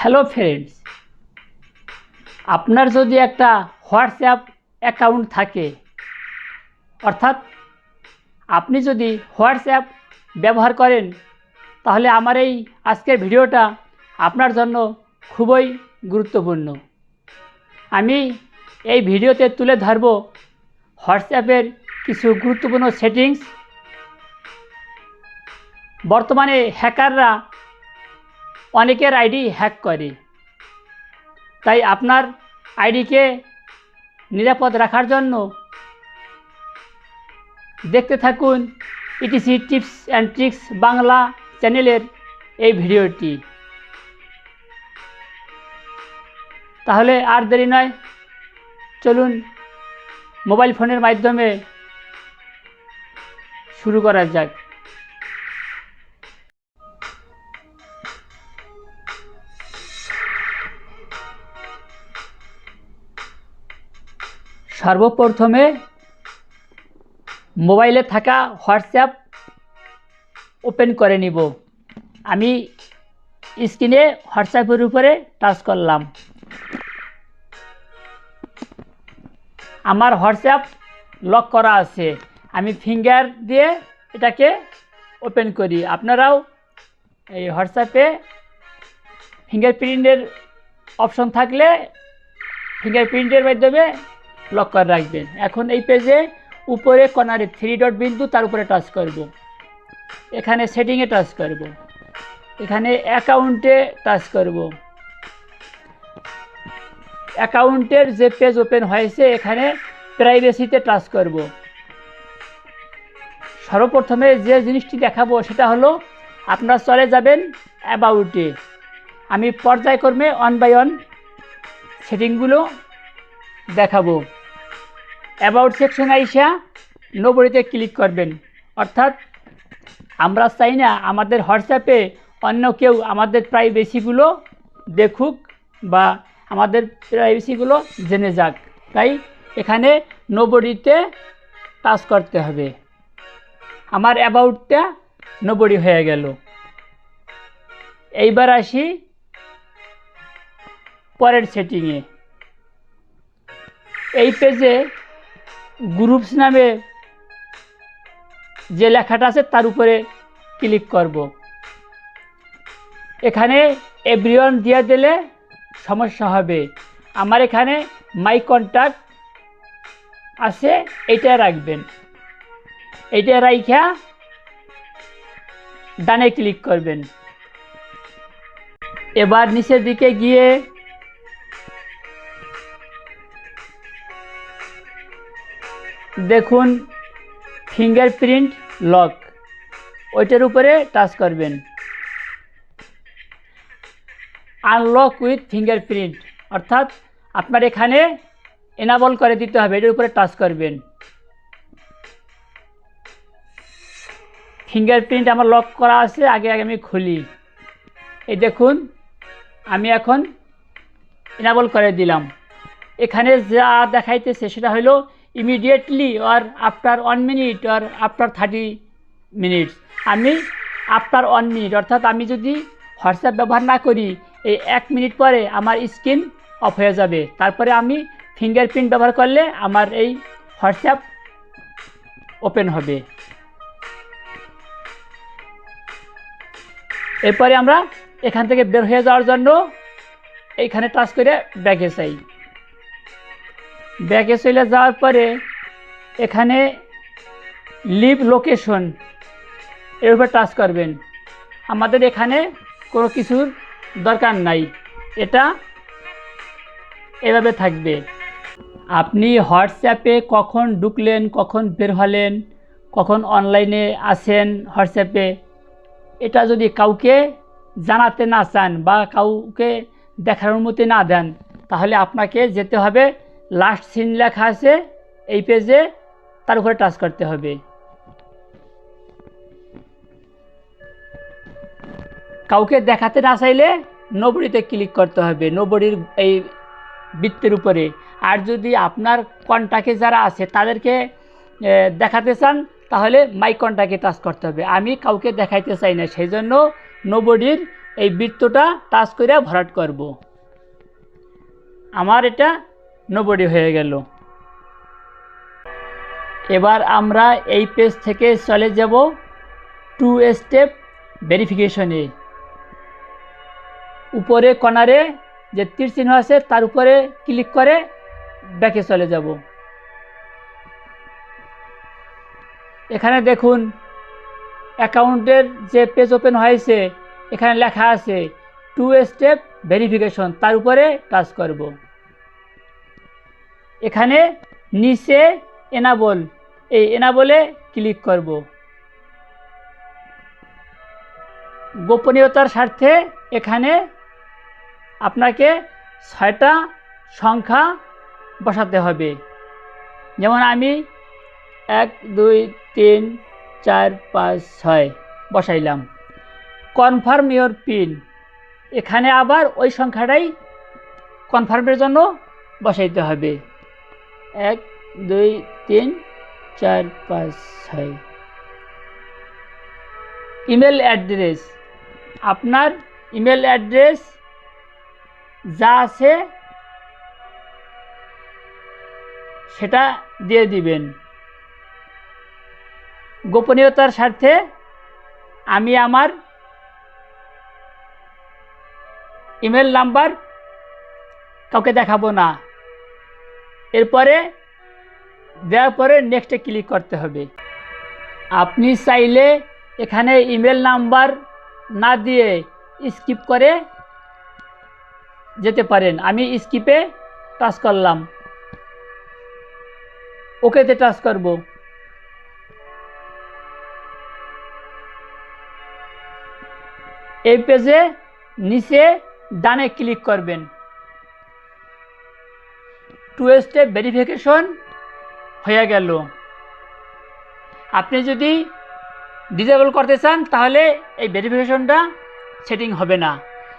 Hello friends, আপনার যদি একটা হোয়াটসঅ্যাপ অ্যাকাউন্ট থাকে, অর্থাৎ আপনি যদি হোয়াটসঅ্যাপ ব্যবহার করেন, তাহলে আমার এই আজকের ভিডিওটা আপনার জন্য খুবই গুরুত্বপূর্ণ। আমি এই ভিডিওতে তুলে ধরব হোয়াটসঅ্যাপের কিছু গুরুত্বপূর্ণ সেটিংস। বর্তমানে হ্যাকাররা অনেকের আইডি হ্যাক করে, তাই আপনার আইডিকে নিরাপদ রাখার জন্য দেখতে থাকুন etc tips and tricks Bangla চ্যানেলের এই ভিডিওটি। তাহলে আর দেরি নয়, চলুন মোবাইল ফোনের মাধ্যমে শুরু করা যাক। সর্বপ্রথমে মোবাইলে থাকা হোয়াটসঅ্যাপ ওপেন করে নিব। আমি স্ক্রিনে হোয়াটসঅ্যাপের উপরে টাচ করলাম। আমার হোয়াটসঅ্যাপ লক করা আছে, আমি ফিঙ্গার দিয়ে এটাকে ওপেন করি। আপনারাও এই হোয়াটসঅ্যাপে ফিঙ্গারপ্রিন্টের অপশন থাকলে ফিঙ্গারপ্রিন্টের মাধ্যমে লক করে রাখবেন। এখন এই পেজে উপরে কর্নারে 3 ডট বিন্দু, তার উপরে টাচ করব। এখানে সেটিংয়ে টাচ করব, এখানে অ্যাকাউন্টে টাচ করব। অ্যাকাউন্টের যে পেজ ওপেন হয়েছে এখানে প্রাইভেসিতে টাচ করব। সর্বপ্রথমে যে জিনিসটি দেখাবো সেটা হলো আপনারা চলে যাবেন অ্যাবাউটে। আমি পর্যায়ক্রমে 1 বাই 1 সেটিংগুলো দেখাবো। অ্যাবাউট সেকশন আইসা নোবডিতে ক্লিক করবেন। অর্থাৎ আমরা চাই না আমাদের হোয়াটসঅ্যাপে অন্য কেউ আমাদের প্রাইভেসিগুলো দেখুক বা আমাদের প্রাইভেসিগুলো জেনে যাক, তাই এখানে নোবডিতে টাচ করতে হবে। আমার অ্যাবাউটটা নোবডি হয়ে গেল। এইবার আসি পরের সেটিংয়ে। এই পেজে গ্রুপস নামে যে লেখাটা আছে তার উপরে ক্লিক করব। এখানে এভরিওয়ান দিয়ে দিলে সমস্যা হবে। আমার এখানে মাই কন্ট্যাক্ট আছে, এইটা রাখবেন। এইটা রাইখা ডানে ক্লিক করবেন। এবার নিচের দিকে গিয়ে দেখুন ফিঙ্গারপ্রিন্ট লক, ওইটার উপরে টাচ করবেন। আনলক উইথ ফিঙ্গারপ্রিন্ট, অর্থাৎ আপনার এখানে এনাবল করে দিতে হবে, এটার উপরে টাচ করবেন। ফিঙ্গারপ্রিন্ট আমার লক করা আছে, আগে আমি খুলি। এই দেখুন আমি এখন এনাবল করে দিলাম। এখানে যা দেখাইতেছে সেটা হলো immediately or after 1 minute or after 30 minutes. আমি আফটার 1 মিনিট, অর্থাৎ আমি যদি হোয়াটসঅ্যাপ ব্যবহার না করি এই 1 মিনিট পরে আমার স্ক্রিন অফ হয়ে যাবে। তারপরে আমি ফিঙ্গারপ্রিন্ট ব্যবহার করলে আমার এই হোয়াটসঅ্যাপ ওপেন হবে। এরপরে আমরা এখান থেকে বের হয়ে যাওয়ার জন্য এইখানে টাচ করে ব্যাকে চাই। ব্যাকে চলে যাওয়ার পরে এখানে লিভ লোকেশন এর উপর টাচ করবেন। আমাদের এখানে কোনো কিছুর দরকার নাই, এটা এভাবে থাকবে। আপনি হোয়াটসঅ্যাপে কখন ঢুকলেন, কখন বের হলেন, কখন অনলাইনে আছেন হোয়াটসঅ্যাপে, এটা যদি কাউকে জানাতে না চান বা কাউকে দেখার অনুমতি না দেন, তাহলে আপনাকে যেতে হবে লাস্ট সিন লেখা আছে এই পেজে, তার উপরে টাচ করতে হবে। কাউকে দেখাতে না চাইলে নোবডিতে ক্লিক করতে হবে, নোবডির এই বৃত্তের উপরে। আর যদি আপনার কন্ট্যাক্টে যারা আছে তাদেরকে দেখাতে চান তাহলে মাই কন্ট্যাক্টে টাচ করতে হবে। আমি কাউকে দেখাইতে চাই না, সেই জন্য নোবডির এই বৃত্তটা টাচ করে ভরাট করব। আমার এটা নোবডি হয়ে গেল। এবার আমরা এই পেজ থেকে চলে যাব 2 স্টেপ ভেরিফিকেশনে। উপরে কর্নারে যে তীর চিহ্ন আছে তার উপরে ক্লিক করে ব্যাকে চলে যাব। এখানে দেখুন অ্যাকাউন্টের যে পেজ ওপেন হয়েছে এখানে লেখা আছে 2 স্টেপ ভেরিফিকেশন, তার উপরে টাচ করব। এখানে নিচে এনাবল, এই এনাবলে ক্লিক করব। গোপনীয়তার স্বার্থে এখানে আপনাকে 6টা সংখ্যা বসাতে হবে। যেমন আমি 1 2 3 4 5 6 বসাইলাম। কনফার্ম ইওর পিন, এখানে আবার ওই সংখ্যাটাই কনফার্মের জন্য বসাইতে হবে। 1 2 3 4 5 6। ইমেল অ্যাড্রেস, আপনার ইমেল অ্যাড্রেস যা আছে সেটা দিয়ে দিবেন। গোপনীয়তার স্বার্থে আমি আমার ইমেল নাম্বার কাউকে দেখাবো না। এরপরে দেওয়ার পরে নেক্সটে ক্লিক করতে হবে। আপনি চাইলে এখানে ইমেল নাম্বার না দিয়ে স্কিপ করে যেতে পারেন। আমি স্কিপে টাচ করলাম, ওকেতে টাচ করব। এই পেজে নিচে ডানে ক্লিক করবেন। 2 স্টেপ ভেরিফিকেশন হয়ে গেল। আপনি যদি ডিসেবল করতে চান তাহলে এই ভেরিফিকেশনটা সেটিং হবে না।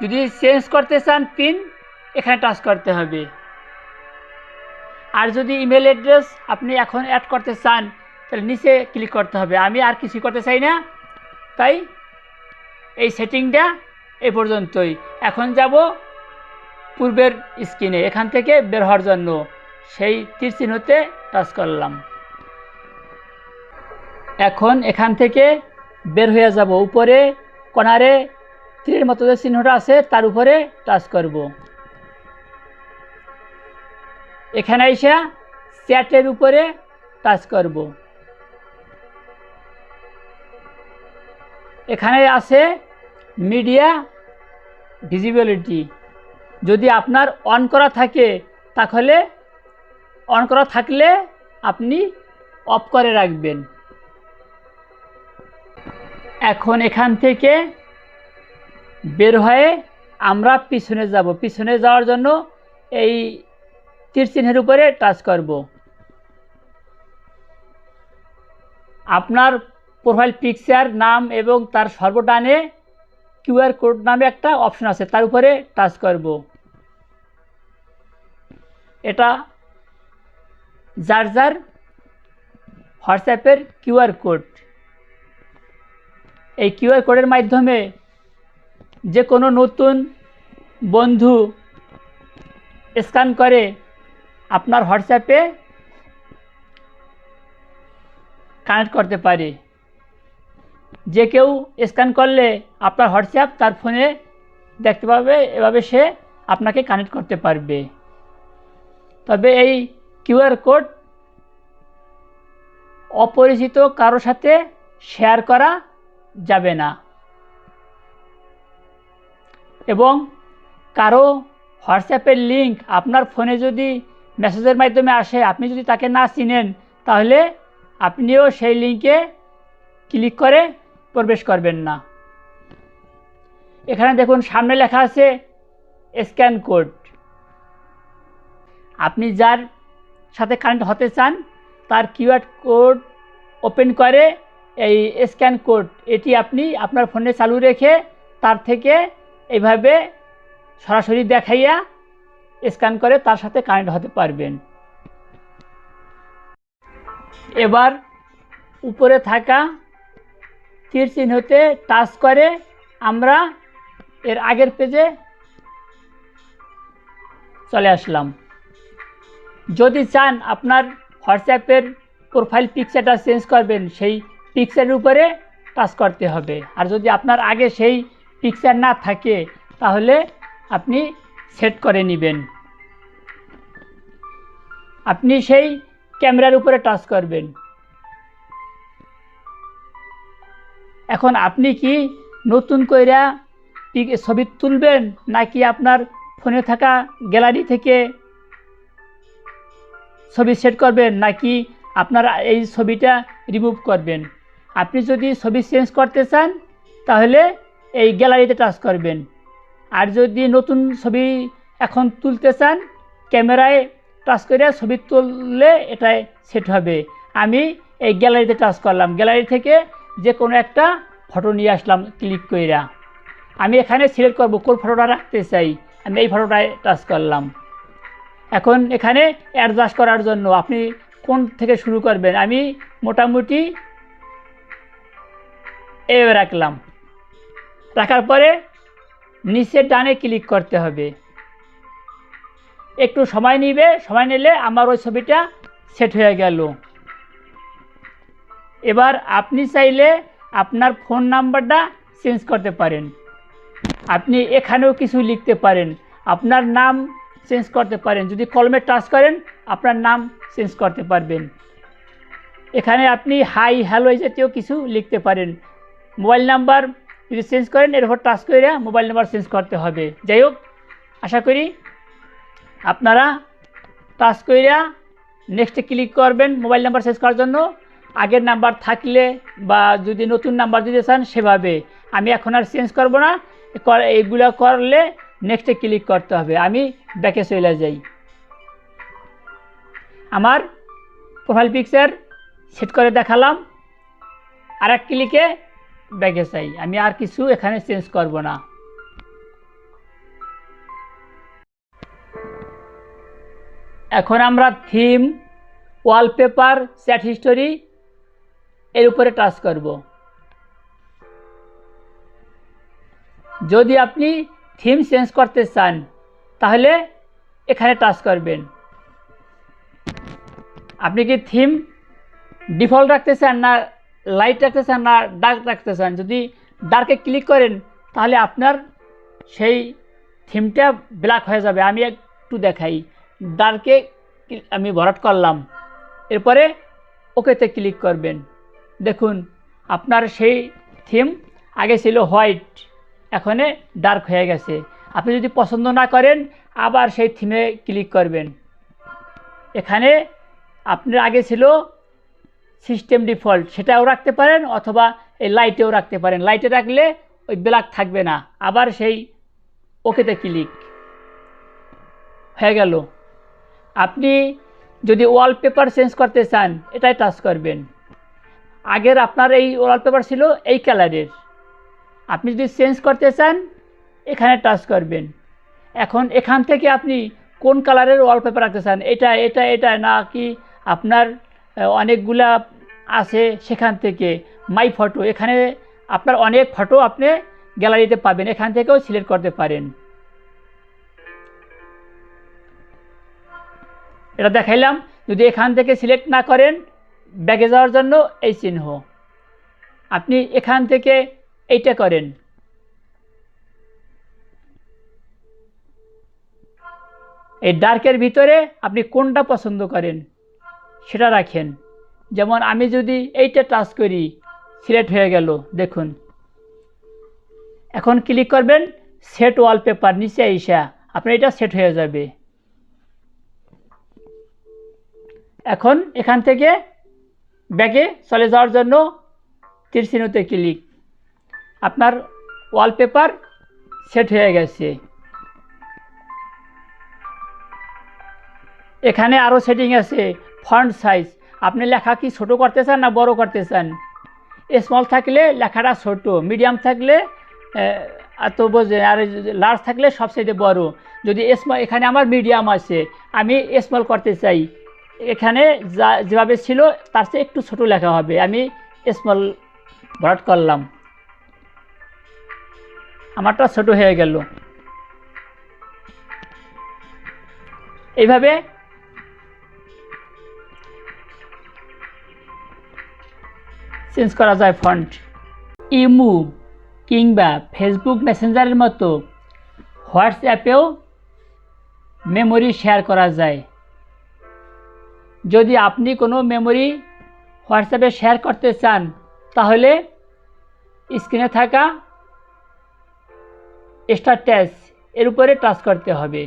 যদি চেঞ্জ করতে চান পিন, এখানে টাচ করতে হবে। আর যদি ইমেল অ্যাড্রেস আপনি এখন অ্যাড করতে চান তাহলে নিচে ক্লিক করতে হবে। আমি আর কিছু করতে চাই না, তাই এই সেটিংটা এই পর্যন্তই। এখন যাব পূর্বের স্ক্রিনে। এখান থেকে বের হওয়ার জন্য সেই তীর চিহ্নতে টাচ করলাম। এখন এখান থেকে বের হয়ে যাব। উপরে কর্নারে তীরের মতো যে চিহ্নটা আছে তার উপরে টাচ করব। এখানে এসে চ্যাটের উপরে টাচ করব। এখানে আছে মিডিয়া ভিজিবিলিটি। যদি আপনার অন করা থাকে তাহলে অন করা থাকলে আপনি অফ করে রাখবেন। এখন এখান থেকে বের হয়ে আমরা পিছনে যাব। পিছনে যাওয়ার জন্য এই তীর চিহ্নের উপরে টাচ করব। আপনার প্রোফাইল পিকচার নাম এবং তার সর্বডানে কিউআর কোড নামে একটা অপশন আছে, তার উপরে টাচ করব। এটা যার যার হোয়াটসঅ্যাপের কিউআর কোড। এই কিউআর কোডের মাধ্যমে যে কোনো নতুন বন্ধু স্ক্যান করে আপনার হোয়াটসঅ্যাপে কানেক্ট করতে পারে। যে কেউ স্ক্যান করলে আপনার হোয়াটসঅ্যাপ তার ফোনে দেখতে পাবে, এভাবে সে আপনাকে কানেক্ট করতে পারবে। তবে এই কিউআর কোড অপরিচিত কারোর সাথে শেয়ার করা যাবে না, এবং কারো হোয়াটসঅ্যাপের লিঙ্ক আপনার ফোনে যদি মেসেজের মাধ্যমে আসে, আপনি যদি তাকে না চিনেন তাহলে আপনিও সেই লিঙ্কে ক্লিক করে প্রবেশ করবেন না। এখানে দেখুন সামনে লেখা আছে স্ক্যান কোড। আপনি যার সাথে কানেক্ট হতে চান তার কিউআর কোড ওপেন করে এই স্ক্যান কোড এটি আপনি আপনার ফোনে চালু রেখে তার থেকে এইভাবে সরাসরি দেখাইয়া স্ক্যান করে তার সাথে কানেক্ট হতে পারবেন। এবার উপরে থাকা তীর চিহ্নতে টাচ করে আমরা এর আগের পেজে চলে আসলাম। যদি চান আপনার হোয়াটসঅ্যাপের প্রোফাইল পিকচারটা চেঞ্জ করবেন, সেই পিকচারের উপরে টাচ করতে হবে। আর যদি আপনার আগে সেই পিকচার না থাকে তাহলে আপনি সেট করে নেবেন। আপনি সেই ক্যামেরার উপরে টাচ করবেন। এখন আপনি কি নতুন কইরা ছবি তুলবেন নাকি আপনার ফোনে থাকা গ্যালারি থেকে ছবি সেট করবেন, নাকি আপনারা এই ছবিটা রিমুভ করবেন? আপনি যদি ছবি চেঞ্জ করতে চান তাহলে এই গ্যালারিতে টাচ করবেন। আর যদি নতুন ছবি এখন তুলতে চান ক্যামেরায় টাচ করে ছবি তুললে এটাই সেট হবে। আমি এই গ্যালারিতে টাচ করলাম, গ্যালারি থেকে যে কোনো একটা ফটো নিয়ে আসলাম ক্লিক কইরা। আমি এখানে সিলেক্ট করব কোন ফটোটা রাখতে চাই, আমি এই ফটোটায় টাচ করলাম। এখন এখানে অ্যাডজাস্ট করার জন্য আপনি কোন থেকে শুরু করবেন, আমি মোটামুটি এভাবে রাখলাম। রাখার পরে নিচে ডানে ক্লিক করতে হবে। একটু সময় নিবে, সময় নিলে আমার ওই ছবিটা সেট হয়ে গেল। এবার আপনি চাইলে আপনার ফোন নাম্বারটা চেঞ্জ করতে পারেন। আপনি এখানেও কিছু লিখতে পারেন, আপনার নাম চেঞ্জ করতে পারেন। যদি কলমে টাচ করেন আপনার নাম চেঞ্জ করতে পারবেন। এখানে আপনি হাই হ্যালো এই জাতীয় কিছু লিখতে পারেন। মোবাইল নাম্বার যদি চেঞ্জ করেন এর উপর টাচ করে মোবাইল নাম্বার চেঞ্জ করতে হবে। যাই হোক, আশা করি আপনারা টাচ কইরা নেক্সটে ক্লিক করবেন মোবাইল নাম্বার চেঞ্জ করার জন্য। আগের নাম্বার থাকলে বা যদি নতুন নাম্বার দিতে চান সেভাবে। আমি এখন আর চেঞ্জ করব না, এইগুলো করলে নেক্সটে ক্লিক করতে হবে। আমি ব্যাকে চলে যাই। আমার প্রোফাইল পিকচার সেট করে দেখালাম, আর এক ক্লিকে ব্যাকে চাই। আমি আর কিছু এখানে চেঞ্জ করব না। এখন আমরা থিম, ওয়ালপেপার, চ্যাট হিস্টোরি এর উপরে টাচ করব। যদি আপনি থিম চেঞ্জ করতে চান তাহলে এখানে টাচ করবেন। আপনি কি থিম ডিফল্ট রাখতে চান, না লাইট রাখতে চান, না ডার্ক রাখতে চান? যদি ডার্কে ক্লিক করেন তাহলে আপনার সেই থিমটা ব্ল্যাক হয়ে যাবে। আমি একটু দেখাই। ডার্কে আমি ভরাট করলাম, এরপরে ওকেতে ক্লিক করবেন। দেখুন আপনার সেই থিম আগে ছিল হোয়াইট, এখন ডার্ক হয়ে গেছে। আপনি যদি পছন্দ না করেন আবার সেই থিমে ক্লিক করবেন। এখানে আপনার আগে ছিল সিস্টেম ডিফল্ট, সেটাও রাখতে পারেন, অথবা এই লাইটেও রাখতে পারেন। লাইটে রাখলে ওই ব্ল্যাক থাকবে না। আবার সেই ওকেতে ক্লিক হয়ে গেল। আপনি যদি ওয়ালপেপার চেঞ্জ করতে চান এটাই টাচ করবেন। আগের আপনার এই ওয়ালপেপার ছিল এই কালারের, আপনি যদি চেঞ্জ করতে চান এখানে টাচ করবেন। এখন এখান থেকে আপনি কোন কালারের ওয়ালপেপার রাখতে চান, এটা এটা এটা নাকি আপনার অনেকগুলা আছে, সেখান থেকে মাই ফটো, এখানে আপনার অনেক ফটো আপনি গ্যালারিতে পাবেন, এখান থেকেও সিলেক্ট করতে পারেন। এটা দেখাইলাম। যদি এখান থেকে সিলেক্ট না করেন ব্যাকে যাওয়ার জন্য এই চিহ্ন, আপনি এখান থেকে এইটা করেন। এই ডার্কের ভিতরে আপনি কোনটা পছন্দ করেন সেটা রাখেন। যেমন আমি যদি এইটা টাচ করি সিলেক্ট হয়ে গেল, দেখুন। এখন ক্লিক করবেন সেট ওয়ালপেপার, নিচে আইসা আপনার এটা সেট হয়ে যাবে। এখন এখান থেকে ব্যাকে চলে যাওয়ার জন্য তীর চিহ্নতে ক্লিক, আপনার ওয়ালপেপার সেট হয়ে গেছে। এখানে আরও সেটিং আছে, ফন্ট সাইজ। আপনি লেখা কি ছোট করতে চান না বড় করতে চান? স্মল থাকলে লেখাটা ছোট, মিডিয়াম থাকলে এত বোঝে, আর লার্জ থাকলে সবচেয়ে বড়। যদি স্মল, এখানে আমার মিডিয়াম আছে, আমি স্মল করতে চাই, এখানে যেভাবে ছিল তার চেয়ে একটু ছোট লেখা হবে, আমি স্মল ভরাট করলাম। আমারটা ছোট হয়ে গেল। এইভাবে চেঞ্জ করা যায় ফন্ট। ইমো কিংবা ফেসবুক মেসেঞ্জারের মতো হোয়াটসঅ্যাপেও মেমোরি শেয়ার করা যায়। যদি আপনি কোনো মেমোরি হোয়াটসঅ্যাপে শেয়ার করতে চান তাহলে স্ক্রিনে থাকা স্টার টাচ এর উপরে টাচ করতে হবে।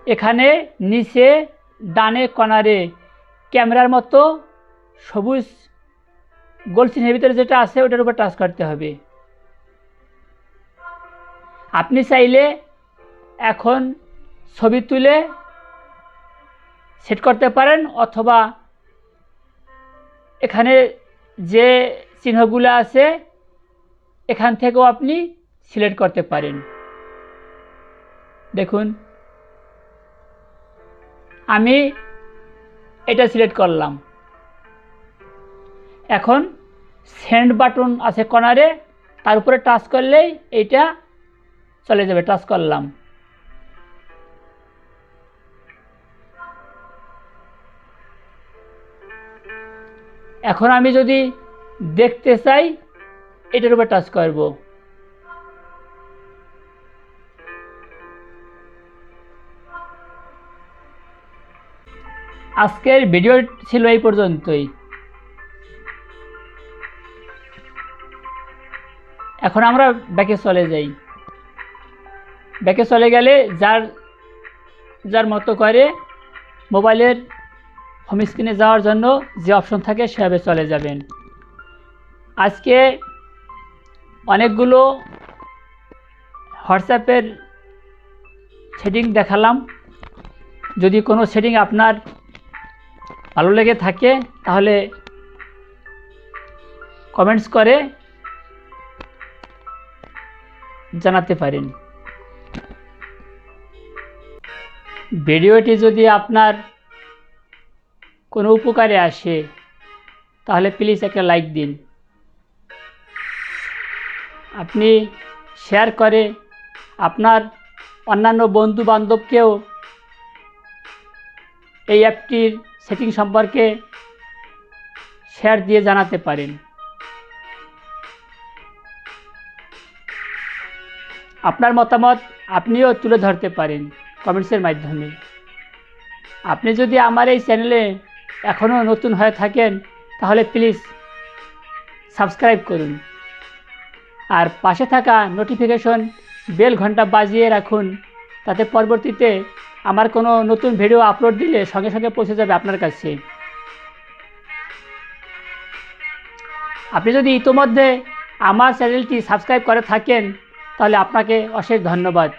এখানে নিচে ডানে কর্নারে ক্যামেরার মতো সবুজ গোল চিহ্নের ভিতরে যেটা আছে ওটার উপর টাচ করতে হবে। আপনি চাইলে এখন ছবি তুলে সেট করতে পারেন, অথবা এখানে যে চিহ্নগুলো আছে এখান থেকেও আপনি সিলেক্ট করতে পারেন। দেখুন আমি এটা সিলেক্ট করলাম। এখন সেন্ড বাটন আছে কর্নারে, তার উপরে টাচ করলেই এইটা চলে যাবে। টাচ করলাম। এখন আমি যদি দেখতে চাই এটার উপর টাচ করব। আজকের ভিডিও ছিল এই পর্যন্তই। এখন আমরা ব্যাকে চলে যাই। ব্যাকে চলে গেলে যার যার মতো করে মোবাইলের হোম স্ক্রিনে যাওয়ার জন্য যে অপশন থাকে সেভাবে চলে যাবেন। আজকে অনেকগুলো হোয়াটসঅ্যাপের সেটিং দেখালাম। যদি কোনো সেটিং আপনার ভালো লেগে থাকে তাহলে কমেন্টস করে জানাতে পারেন। ভিডিওটি যদি আপনার কোনো উপকারে আসে তাহলে প্লিজ একটা লাইক দিন। আপনি শেয়ার করে আপনার অন্যান্য বন্ধু বান্ধবকেও এই অ্যাপটির সেটিং সম্পর্কে শেয়ার দিয়ে জানাতে পারেন। আপনার মতামত আপনিও তুলে ধরতে পারেন কমেন্টসের মাধ্যমে। আপনি যদি আমার এই চ্যানেলে এখনও নতুন হয়ে থাকেন তাহলে প্লিজ সাবস্ক্রাইব করুন, আর পাশে থাকা নোটিফিকেশন বেল ঘন্টা বাজিয়ে রাখুন, তাতে পরবর্তীতে আমার কোনো নতুন ভিডিও আপলোড দিলে সঙ্গে সঙ্গে পৌঁছে যাবে আপনার কাছে। আপনি যদি ইতোমধ্যে আমার চ্যানেলটি সাবস্ক্রাইব করে থাকেন তাহলে আপনাকে অশেষ ধন্যবাদ।